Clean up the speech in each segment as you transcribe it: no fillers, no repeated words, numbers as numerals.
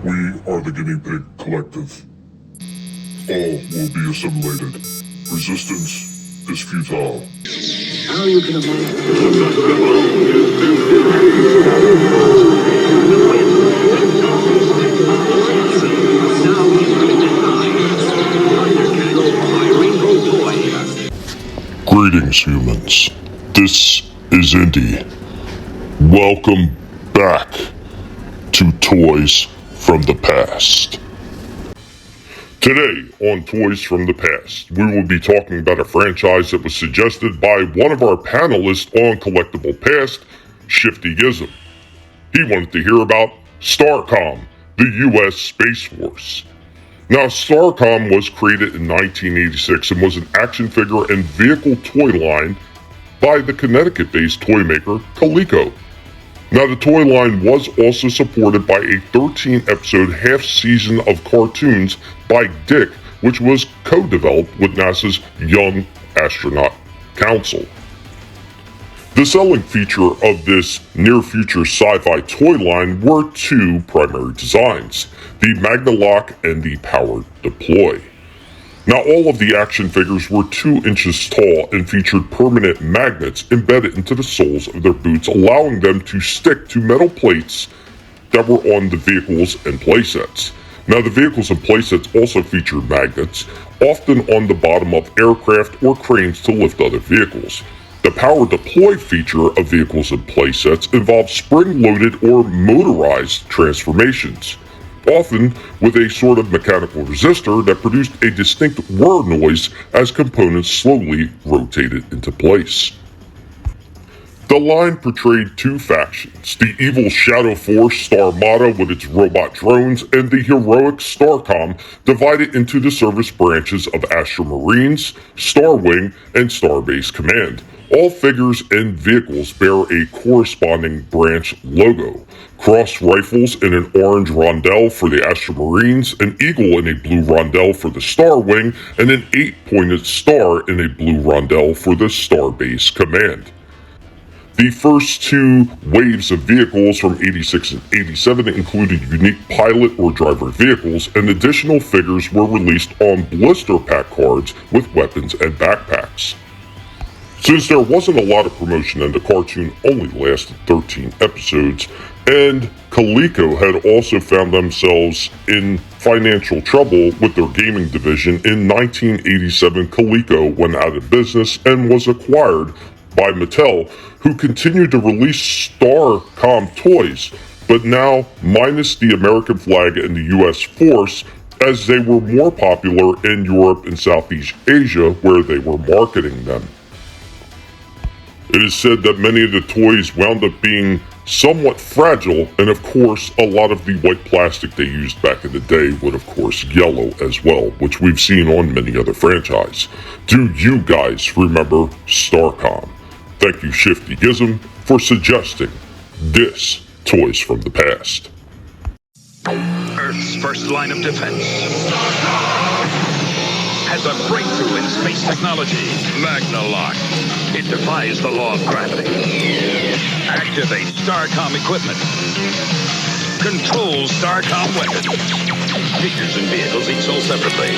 We are the Guinea Pig Collective. All will be assimilated. Resistance is futile. How you can imagine? Greetings, humans. This is Indy. Welcome back to Toys from the Past. Today on Toys from the Past, we will be talking about a franchise that was suggested by one of our panelists on Collectible Past, Shifty Gism. He wanted to hear about StarCom, the U.S. Space Force. Now, StarCom was created in 1986 and was an action figure and vehicle toy line by the Connecticut-based toy maker Coleco. Now, the toy line was also supported by a 13-episode half-season of cartoons by Dick, which was co-developed with NASA's Young Astronaut Council. The selling feature of this near-future sci-fi toy line were two primary designs, the Magna-Lock and the Powered Deploy. Now, all of the action figures were 2 inches tall and featured permanent magnets embedded into the soles of their boots, allowing them to stick to metal plates that were on the vehicles and playsets. Now, the vehicles and playsets also featured magnets, often on the bottom of aircraft or cranes to lift other vehicles. The Power Deploy feature of vehicles and playsets involved spring-loaded or motorized transformations, often with a sort of mechanical resistor that produced a distinct whir noise as components slowly rotated into place. The line portrayed 2 factions, the evil Shadow Force Starmada with its robot drones, and the heroic StarCom, divided into the service branches of Astra Marines, Star Wing, and Starbase Command. All figures and vehicles bear a corresponding branch logo. Cross rifles in an orange rondelle for the Astra Marines, an eagle in a blue rondelle for the Star Wing, and an 8-pointed star in a blue rondelle for the Starbase Command. The first 2 waves of vehicles from 86 and 87 included unique pilot or driver vehicles, and additional figures were released on blister pack cards with weapons and backpacks. Since there wasn't a lot of promotion and the cartoon only lasted 13 episodes, and Coleco had also found themselves in financial trouble with their gaming division, in 1987 Coleco went out of business and was acquired by Mattel, who continued to release StarCom toys, but now minus the American flag and the US force, as they were more popular in Europe and Southeast Asia where they were marketing them. It is said that many of the toys wound up being somewhat fragile, and of course a lot of the white plastic they used back in the day would of course yellow as well, which we've seen on many other franchises. Do you guys remember StarCom? Thank you, Shifty Gism, for suggesting this Toys from the Past. Earth's first line of defense has a breakthrough in space technology. Magna-Lock. It defies the law of gravity. Activate StarCom equipment. Control StarCom weapons. Figures and vehicles each sold separately.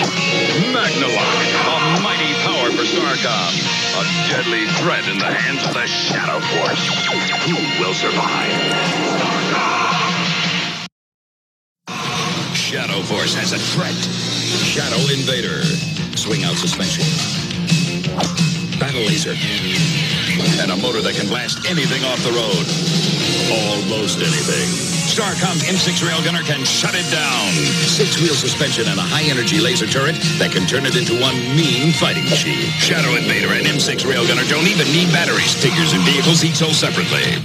Magna-Lock. A mighty power for StarCom. A deadly threat in the hands of the Shadow Force. Who will survive? Shadow Force has a threat. Shadow Invader. Swing out suspension. Battle laser. And a motor that can blast anything off the road. Almost anything. StarCom's M6 railgunner can shut it down. 6-wheel suspension and a high-energy laser turret that can turn it into one mean fighting machine. Shadow Invader and M6 railgunner don't even need batteries. Figures and vehicles each sold separately.